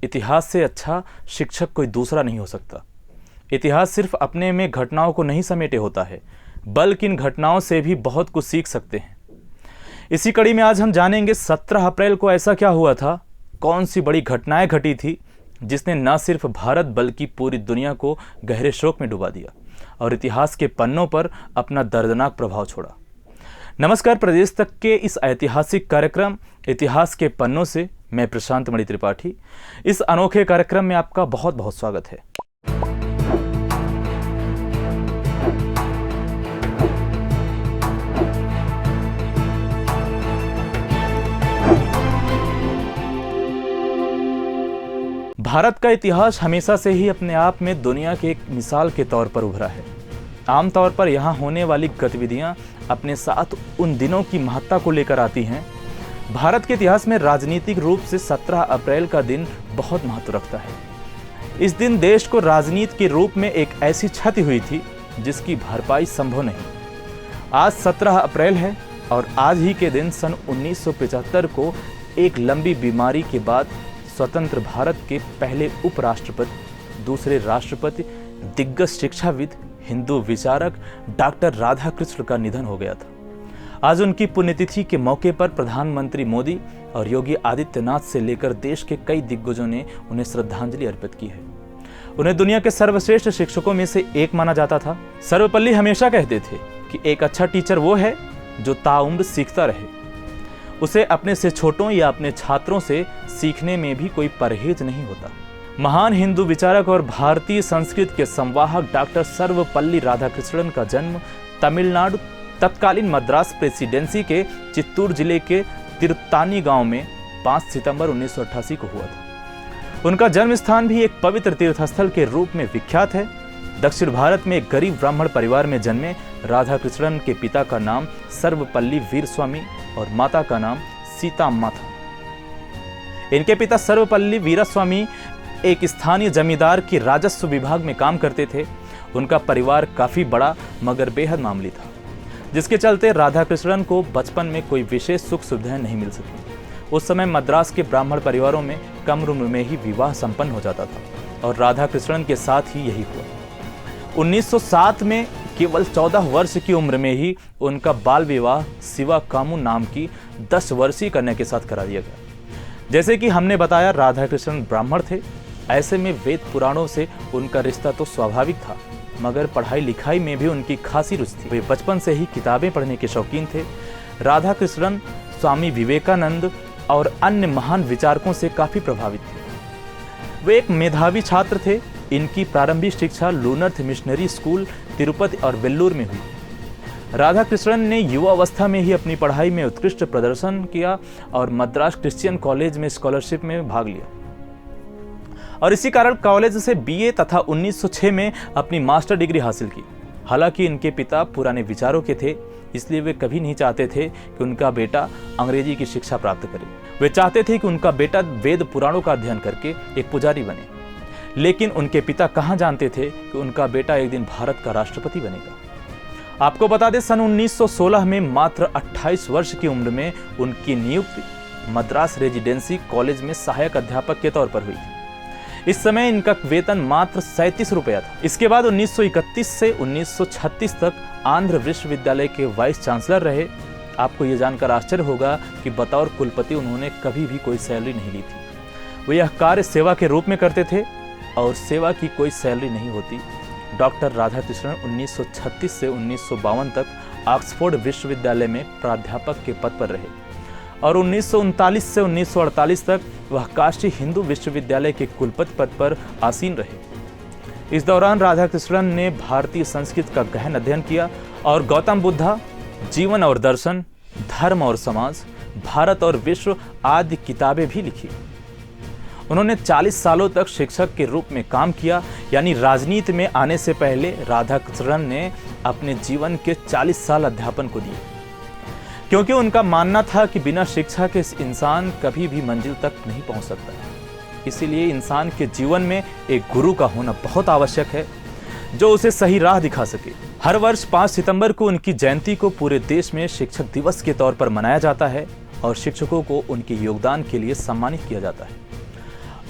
इतिहास से अच्छा शिक्षक कोई दूसरा नहीं हो सकता। इतिहास सिर्फ अपने में घटनाओं को नहीं समेटे होता है, बल्कि इन घटनाओं से भी बहुत कुछ सीख सकते हैं। इसी कड़ी में आज हम जानेंगे 17 अप्रैल को ऐसा क्या हुआ था, कौन सी बड़ी घटनाएं घटी थी जिसने न सिर्फ भारत बल्कि पूरी दुनिया को गहरे शोक में डुबा दिया और इतिहास के पन्नों पर अपना दर्दनाक प्रभाव छोड़ा। नमस्कार, प्रदेश तक के इस ऐतिहासिक कार्यक्रम इतिहास के पन्नों से मैं प्रशांत मणि त्रिपाठी। इस अनोखे कार्यक्रम में आपका बहुत बहुत स्वागत है। भारत का इतिहास हमेशा से ही अपने आप में दुनिया के एक मिसाल के तौर पर उभरा है। आमतौर पर यहाँ होने वाली गतिविधियाँ अपने साथ उन दिनों की महत्ता को लेकर आती हैं। भारत के इतिहास में राजनीतिक रूप से 17 अप्रैल का दिन बहुत महत्व रखता है। इस दिन देश को राजनीति के रूप में एक ऐसी क्षति हुई थी जिसकी भरपाई संभव नहीं। आज 17 अप्रैल है और आज ही के दिन सन 1975 को एक लंबी बीमारी के बाद स्वतंत्र भारत के पहले उपराष्ट्रपति, दूसरे राष्ट्रपति, दिग्गज शिक्षाविद, हिंदू विचारक डॉक्टर राधाकृष्ण का निधन हो गया था। आज उनकी पुण्यतिथि के मौके पर प्रधानमंत्री मोदी और योगी आदित्यनाथ से लेकर देश के कई दिग्गजों ने उन्हें श्रद्धांजलि अर्पित की है। उन्हें दुनिया के सर्वश्रेष्ठ शिक्षकों में से एक माना जाता था। सर्वपल्ली हमेशा कहते थे कि एक अच्छा टीचर वो है जो ताउम्र सीखता रहे। उसे अपने से छोटों या अपने छात्रों से सीखने में भी कोई परहेज नहीं होता। महान हिंदू विचारक और भारतीय संस्कृत के संवाहक डॉक्टर सर्वपल्ली राधाकृष्णन का जन्म तमिलनाडु तत्कालीन मद्रास प्रेसिडेंसी के चित्तूर जिले के तिरुत्तानी गांव में 5 सितंबर 1988 को हुआ था। उनका जन्म स्थान भी एक पवित्र तीर्थस्थल के रूप में विख्यात है। दक्षिण भारत में एक गरीब ब्राह्मण परिवार में जन्मे राधाकृष्णन के पिता का नाम सर्वपल्ली वीरस्वामी और माता का नाम सीताम्मा था। इनके पिता सर्वपल्ली वीरास्वामी एक स्थानीय जमींदार के राजस्व विभाग में काम करते थे। उनका परिवार काफी बड़ा मगर बेहद मामूली था, जिसके चलते राधाकृष्णन को बचपन में कोई विशेष सुख सुविधाएं नहीं मिल सकी। उस समय मद्रास के ब्राह्मण परिवारों में कम उम्र में ही विवाह संपन्न हो जाता था और राधाकृष्णन के साथ ही यही हुआ। 1907 में केवल 14 वर्ष की उम्र में ही उनका बाल विवाह शिवा कामू नाम की 10 वर्षीय कन्या के साथ करा दिया गया। जैसे कि हमने बताया, राधाकृष्णन ब्राह्मण थे, ऐसे में वेद पुराणों से उनका रिश्ता तो स्वाभाविक था, मगर पढ़ाई लिखाई में भी उनकी खासी रुचि थी। वे बचपन से ही किताबें पढ़ने के शौकीन थे। राधाकृष्णन स्वामी विवेकानंद और अन्य महान विचारकों से काफी प्रभावित थे। वे एक मेधावी छात्र थे। इनकी प्रारंभिक शिक्षा लूनर्थ मिशनरी स्कूल तिरुपति और वेल्लूर में हुई। राधाकृष्णन ने युवावस्था में ही अपनी पढ़ाई में उत्कृष्ट प्रदर्शन किया और मद्रास क्रिश्चियन कॉलेज में स्कॉलरशिप में भाग लिया और इसी कारण कॉलेज से बीए तथा 1906 में अपनी मास्टर डिग्री हासिल की। हालांकि इनके पिता पुराने विचारों के थे, इसलिए वे कभी नहीं चाहते थे कि उनका बेटा अंग्रेजी की शिक्षा प्राप्त करे। वे चाहते थे कि उनका बेटा वेद पुराणों का अध्ययन करके एक पुजारी बने। लेकिन उनके पिता कहाँ जानते थे कि उनका बेटा एक दिन भारत का राष्ट्रपति बनेगा। आपको बता दें, सन 1916 में मात्र 28 वर्ष की उम्र में उनकी नियुक्ति मद्रास रेजिडेंसी कॉलेज में सहायक अध्यापक के तौर पर हुई थी। इस समय इनका वेतन मात्र 37 रुपया था। इसके बाद 1931 से 1936 तक आंध्र विश्वविद्यालय के वाइस चांसलर रहे। आपको ये जानकर आश्चर्य होगा कि बतौर कुलपति उन्होंने कभी भी कोई सैलरी नहीं ली थी। वे यह कार्य सेवा के रूप में करते थे और सेवा की कोई सैलरी नहीं होती। डॉक्टर राधाकृष्णन 1936 से 1952 तक ऑक्सफोर्ड विश्वविद्यालय में प्राध्यापक के पद पर रहे और 1939 से 1948 तक वह काशी हिंदू विश्वविद्यालय के कुलपति पद पर आसीन रहे। इस दौरान राधाकृष्णन ने भारतीय संस्कृत का गहन अध्ययन किया और गौतम बुद्ध, जीवन और दर्शन, धर्म और समाज, भारत और विश्व आदि किताबें भी लिखी। उन्होंने 40 सालों तक शिक्षक के रूप में काम किया, यानी राजनीति में आने से पहले राधाकृष्णन ने अपने जीवन के 40 साल अध्यापन को दिए, क्योंकि उनका मानना था कि बिना शिक्षा के इंसान कभी भी मंजिल तक नहीं पहुंच सकता। इसीलिए इंसान के जीवन में एक गुरु का होना बहुत आवश्यक है, जो उसे सही राह दिखा सके। हर वर्ष 5 सितंबर को उनकी जयंती को पूरे देश में शिक्षक दिवस के तौर पर मनाया जाता है और शिक्षकों को उनके योगदान के लिए सम्मानित किया जाता है।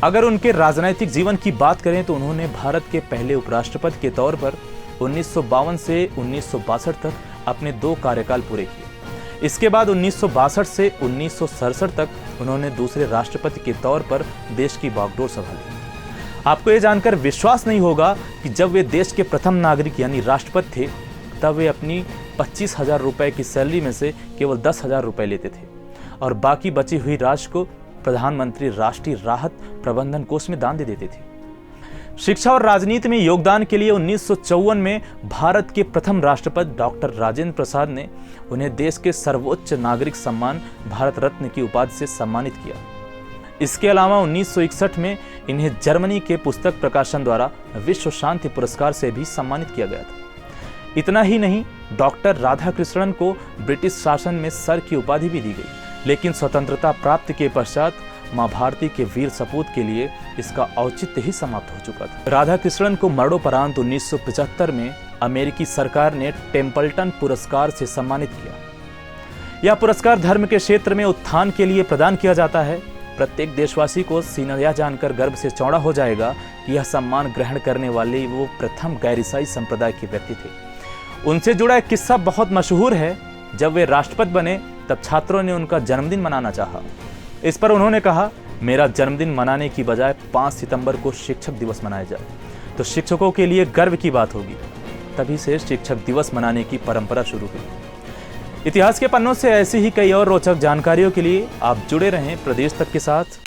अगर उनके राजनीतिक जीवन की बात करें तो उन्होंने भारत के पहले उपराष्ट्रपति के तौर पर 1952 से 1962 तक अपने 2 कार्यकाल पूरे किए। इसके बाद 1962 से 1967 तक उन्होंने दूसरे राष्ट्रपति के तौर पर देश की बागडोर संभाली। आपको ये जानकर विश्वास नहीं होगा कि जब वे देश के प्रथम नागरिक यानी राष्ट्रपति थे, तब वे अपनी 25,000 रुपए की सैलरी में से केवल 10,000 रुपए लेते थे और बाकी बची हुई राशि को प्रधानमंत्री राष्ट्रीय राहत प्रबंधन कोष में दान दे देते थे। शिक्षा और राजनीति में योगदान के लिए 1954 में भारत के प्रथम राष्ट्रपति डॉक्टर राजेंद्र प्रसाद ने उन्हें देश के सर्वोच्च नागरिक सम्मान भारत रत्न की उपाधि से सम्मानित किया। इसके अलावा 1961 में इन्हें जर्मनी के पुस्तक प्रकाशन द्वारा विश्व शांति पुरस्कार से भी सम्मानित किया गया था। इतना ही नहीं, डॉक्टर राधाकृष्णन को ब्रिटिश शासन में सर की उपाधि भी दी गई, लेकिन स्वतंत्रता प्राप्ति के पश्चात मां भारती के वीर सपूत के लिए इसका औचित्य ही समाप्त हो चुका था। राधाकृष्णन को मरणोपरांत 1975 में अमेरिकी सरकार ने टेम्पल्टन पुरस्कार से सम्मानित किया। यह पुरस्कार धर्म के क्षेत्र में उत्थान के लिए प्रदान किया जाता है। प्रत्येक देशवासी को सीना यह जानकर गर्व से चौड़ा हो जाएगा कि यह सम्मान ग्रहण करने वाले वो प्रथम गैर ईसाई संप्रदाय के व्यक्ति थे। उनसे जुड़ा एक किस्सा बहुत मशहूर है। जब वे राष्ट्रपति बने तब छात्रों ने उनका जन्मदिन मनाना चाहा। इस पर उन्होंने कहा, मेरा जन्मदिन मनाने की बजाय 5 सितंबर को शिक्षक दिवस मनाया जाए तो शिक्षकों के लिए गर्व की बात होगी। तभी से शिक्षक दिवस मनाने की परंपरा शुरू हुई। इतिहास के पन्नों से ऐसी ही कई और रोचक जानकारियों के लिए आप जुड़े रहें प्रदेश तक के साथ।